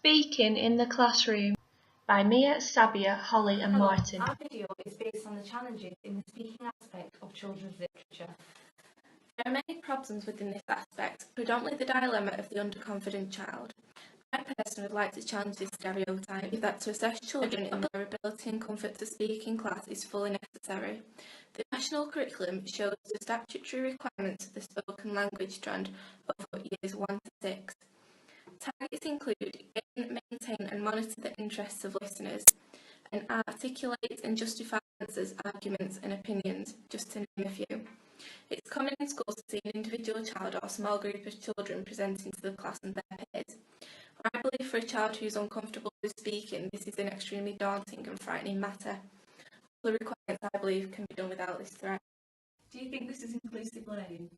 Speaking in the Classroom by Mia, Sabia, Holly and Hello, Martin. our video is based on the challenges in the speaking aspect of children's literature. There are many problems within this aspect, predominantly the dilemma of the underconfident child. I personally would like to challenge this stereotype that to assess children in their ability and comfort to speak in class is fully necessary. The national curriculum shows the statutory requirements of the spoken language strand of years 1 to 6. Targets include gain, maintain and monitor the interests of listeners, and articulate and justify answers, arguments and opinions, just to name a few. It's common in schools to see an individual child or a small group of children presenting to the class and their peers. I believe for a child who is uncomfortable with speaking, this is an extremely daunting and frightening matter. All the requirements, I believe, can be done without this threat. Do you think this is inclusive learning?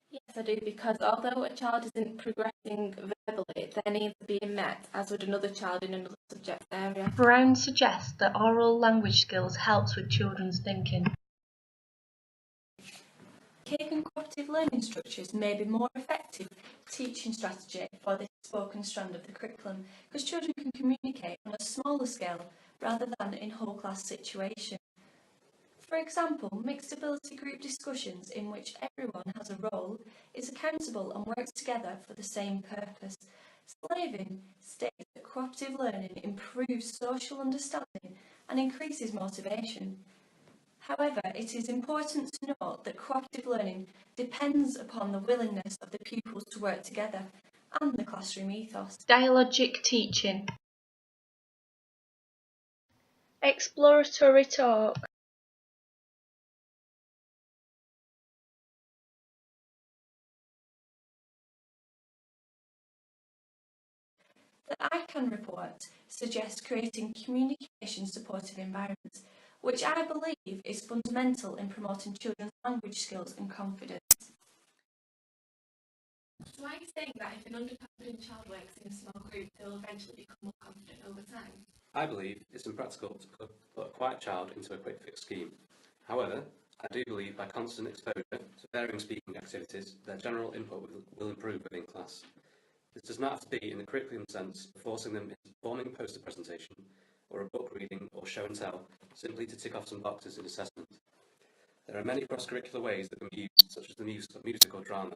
Yes, I do, because although a child isn't progressing verbally, their needs are being met, as would another child in another subject area. Brown suggests that oral language skills helps with children's thinking. Cave and cooperative learning structures may be more effective teaching strategy for this spoken strand of the curriculum because children can communicate on a smaller scale rather than in whole class situations. For example, mixed ability group discussions in which everyone has a role, is accountable and works together for the same purpose. Slavin states that cooperative learning improves social understanding and increases motivation. However, it is important to note that cooperative learning depends upon the willingness of the pupils to work together and the classroom ethos. Dialogic teaching. Exploratory talk. The ICANN report suggests creating communication supportive environments, which I believe is fundamental in promoting children's language skills and confidence. So are you saying that if an underconfident child works in a small group, they will eventually become more confident over time? I believe it's impractical to put a quiet child into a quick fix scheme. However, I do believe by constant exposure to varying speaking activities, their general input will improve within class. This does not have to be in the curriculum sense of forcing them into performing a poster presentation or a book reading or show and tell simply to tick off some boxes in assessment. There are many cross-curricular ways that can be used, such as the use of music or drama.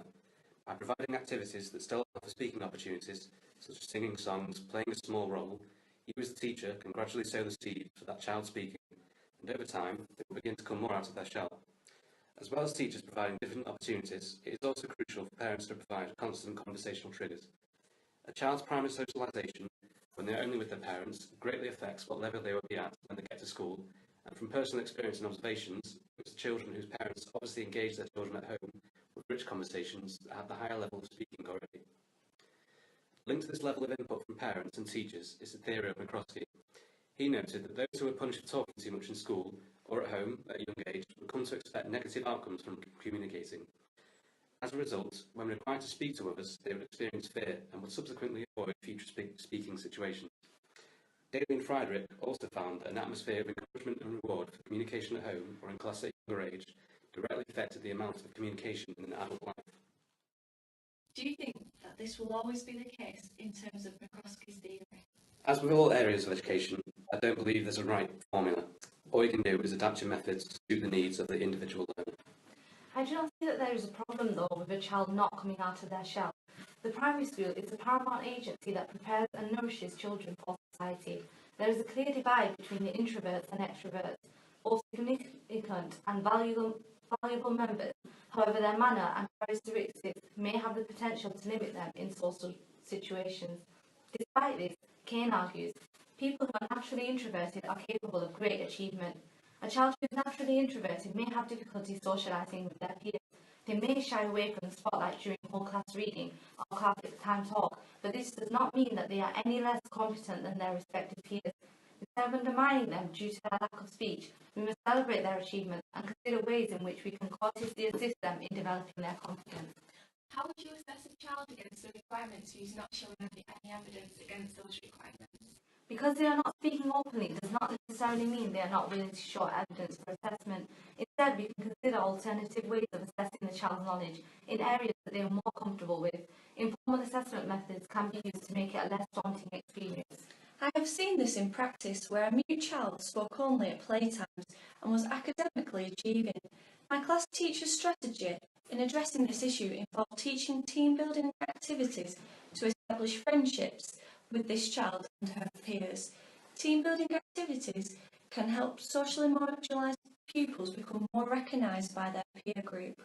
By providing activities that still offer speaking opportunities, such as singing songs, playing a small role, you as the teacher can gradually sow the seed for that child speaking, and over time they will begin to come more out of their shell. As well as teachers providing different opportunities, it is also crucial for parents to provide constant conversational triggers. A child's primary socialisation, when they are only with their parents, greatly affects what level they will be at when they get to school, and from personal experience and observations, it's the children whose parents obviously engage their children at home with rich conversations that have the higher level of speaking already. Linked to this level of input from parents and teachers is the theory of Minkowski. He noted that those who were punished for talking too much in school or at home at a young age would come to expect negative outcomes from communicating. As a result, when required to speak to others, they would experience fear and would subsequently avoid future speaking situations. Daly and Friedrich also found that an atmosphere of encouragement and reward for communication at home or in class at a younger age directly affected the amount of communication in an adult life. Do you think that this will always be the case in terms of Minkowski's theory? As with all areas of education, I don't believe there's a right formula. All you can do is adapt your methods to suit the needs of the individual learner. I do not see that there is a problem though with a child not coming out of their shell. The primary school is the paramount agency that prepares and nourishes children for society. There is a clear divide between the introverts and extroverts, both significant and valuable members. However, their manner and characteristics may have the potential to limit them in social situations. Despite this, Cain argues, people who are naturally introverted are capable of great achievement. A child who is naturally introverted may have difficulty socialising with their peers. They may shy away from the spotlight during whole class reading or class time talk, but this does not mean that they are any less competent than their respective peers. Instead of undermining them due to their lack of speech, we must celebrate their achievements and consider ways in which we can courteously assist them in developing their confidence. How would you assess a child against the requirements who is not showing any evidence against those requirements? Because they are not speaking openly does not necessarily mean they are not willing to show evidence for assessment. Instead, we can consider alternative ways of assessing the child's knowledge in areas that they are more comfortable with. Informal assessment methods can be used to make it a less daunting experience. I have seen this in practice where a mute child spoke only at playtimes and was academically achieving. My class teacher's strategy in addressing this issue involved teaching team-building activities to establish friendships with this child and her peers. Team-building activities can help socially marginalised pupils become more recognised by their peer group.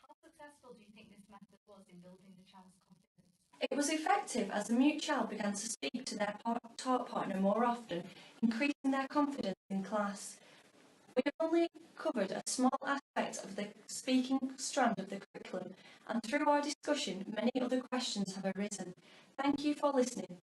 How successful do you think this method was in building the child's confidence? It was effective as the mute child began to speak to their talk partner more often, increasing their confidence in class. We have only covered a small aspect of the speaking strand of the curriculum, and through our discussion, many other questions have arisen. Thank you for listening.